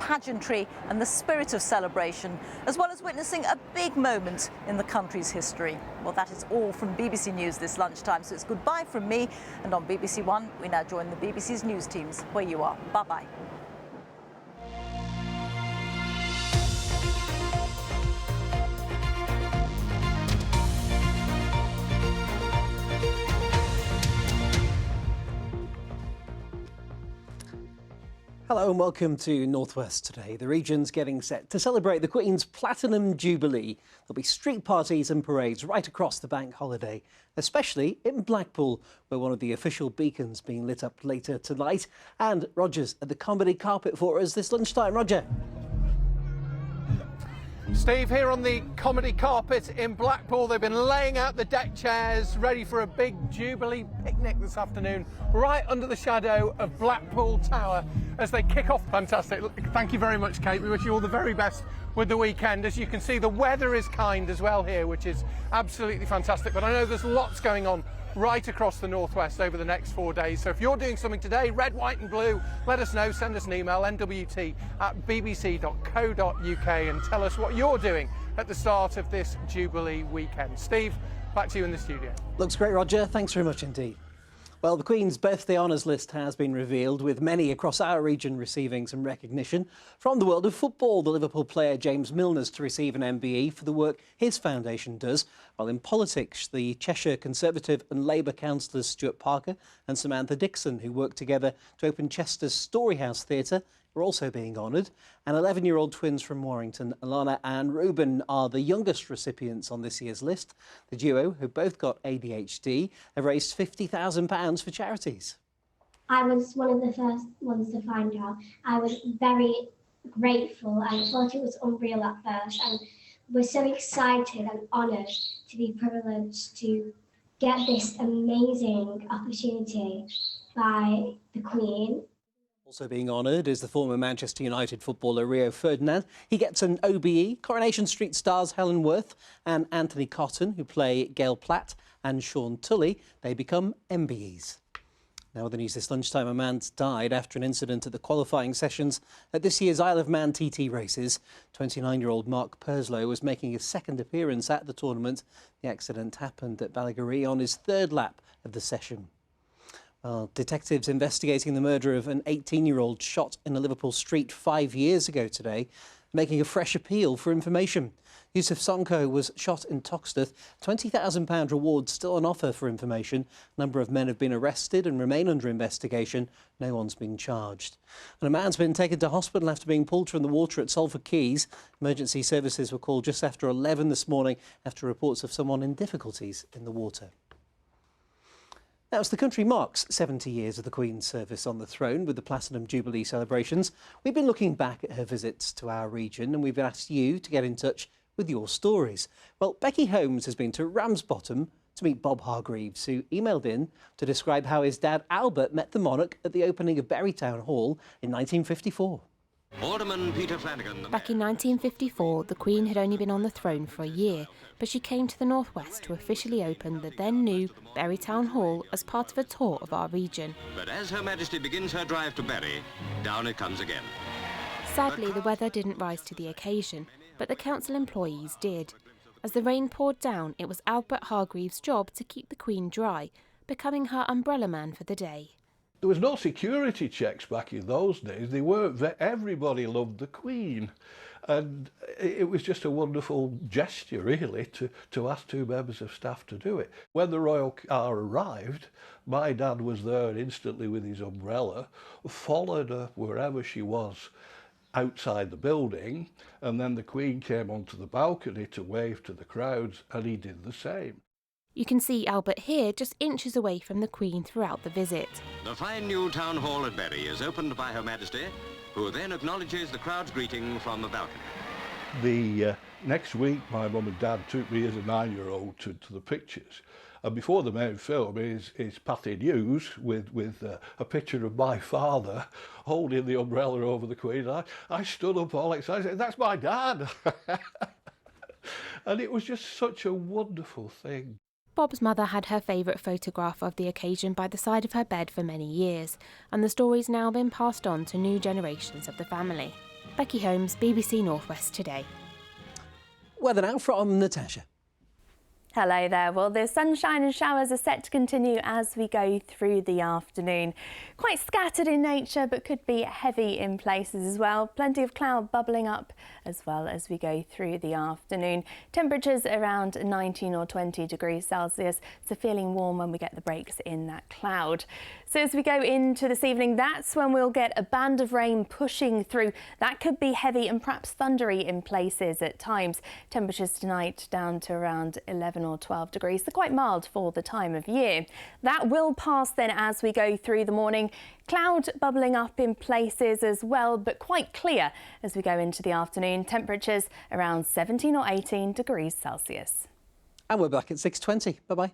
pageantry and the spirit of celebration, as well as witnessing a big moment in the country's history. Well, that is all from BBC News this lunchtime, so it's goodbye from me. And on BBC One, we now join the BBC's news teams where you are. Bye-bye. Hello and welcome to North West today. The region's getting set to celebrate the Queen's Platinum Jubilee. There'll be street parties and parades right across the bank holiday, especially in Blackpool, where one of the official beacons being lit up later tonight. And Roger's at the comedy carpet for us this lunchtime. Roger. Steve, here on the comedy carpet in Blackpool, they've been laying out the deck chairs ready for a big Jubilee picnic this afternoon, right under the shadow of Blackpool Tower as they kick off. Fantastic. Thank you very much, Kate. We wish you all the very best with the weekend. As you can see, the weather is kind as well here, which is absolutely fantastic. But I know there's lots going on right across the Northwest over the next 4 days. So if you're doing something today, red, white and blue, let us know. Send us an email, nwt@bbc.co.uk, and tell us what you're doing at the start of this Jubilee weekend. Steve, back to you in the studio. Looks great, Roger. Thanks very much indeed. Well, the Queen's birthday honours list has been revealed, with many across our region receiving some recognition. From the world of football, the Liverpool player James Milner's to receive an MBE for the work his foundation does, while in politics, the Cheshire Conservative and Labour councillors Stuart Parker and Samantha Dixon, who worked together to open Chester's Storyhouse Theatre, are also being honoured. And 11-year-old twins from Warrington, Alana and Ruben, are the youngest recipients on this year's list. The duo, who both got ADHD, have raised £50,000 for charities. I was one of the first ones to find out. I was very grateful and thought it was unreal at first, and was so excited and honoured to be privileged to get this amazing opportunity by the Queen. Also being honoured is the former Manchester United footballer Rio Ferdinand. He gets an OBE. Coronation Street stars Helen Worth and Anthony Cotton, who play Gail Platt and Sean Tully, they become MBEs. Now with the news this lunchtime, a man's died after an incident at the qualifying sessions at this year's Isle of Man TT races. 29-year-old Mark Purslow was making his second appearance at the tournament. The accident happened at Ballygaree on his third lap of the session. Well, detectives investigating the murder of an 18-year-old shot in a Liverpool street 5 years ago today, making a fresh appeal for information. Yusuf Sonko was shot in Toxteth. £20,000 reward still on offer for information. A number of men have been arrested and remain under investigation. No one's been charged. And a man's been taken to hospital after being pulled from the water at Salford Quays. Emergency services were called just after 11 this morning after reports of someone in difficulties in the water. Now, as the country marks 70 years of the Queen's service on the throne with the Platinum Jubilee celebrations, we've been looking back at her visits to our region, and we've asked you to get in touch with your stories. Well, Becky Holmes has been to Ramsbottom to meet Bob Hargreaves, who emailed in to describe how his dad Albert met the monarch at the opening of Bury Town Hall in 1954. Alderman Peter Flanagan. Back in 1954, the Queen had only been on the throne for a year, but she came to the Northwest to officially open the then new Bury Town Hall as part of a tour of our region. But as Her Majesty begins her drive to Bury, down it comes again. Sadly, the weather didn't rise to the occasion, but the council employees did. As the rain poured down, it was Albert Hargreaves' job to keep the Queen dry, becoming her umbrella man for the day. There was no security checks back in those days. They weren't. Everybody loved the Queen. And it was just a wonderful gesture, really, to ask two members of staff to do it. When the royal car arrived, my dad was there instantly with his umbrella, followed her wherever she was outside the building, and then the Queen came onto the balcony to wave to the crowds, and he did the same. You can see Albert here, just inches away from the Queen throughout the visit. The fine new town hall at Bury is opened by Her Majesty, who then acknowledges the crowd's greeting from the balcony. The next week, my mum and dad took me as a 9-year-old to the pictures. And before the main film is Patty News with a picture of my father holding the umbrella over the Queen. I stood up all excited, I said, "That's my dad!" And it was just such a wonderful thing. Bob's mother had her favourite photograph of the occasion by the side of her bed for many years, and the story's now been passed on to new generations of the family. Becky Holmes, BBC North West Today. Weather now from Natasha. Hello there. Well, the sunshine and showers are set to continue as we go through the afternoon. Quite scattered in nature, but could be heavy in places as well. Plenty of cloud bubbling up as well as we go through the afternoon. Temperatures around 19 or 20 degrees Celsius, so feeling warm when we get the breaks in that cloud. So as we go into this evening, that's when we'll get a band of rain pushing through. That could be heavy and perhaps thundery in places at times. Temperatures tonight down to around 11 or 12 degrees, so quite mild for the time of year. That will pass then as we go through the morning. Cloud bubbling up in places as well, but quite clear as we go into the afternoon. Temperatures around 17 or 18 degrees Celsius. And we're back at 6:20. Bye-bye.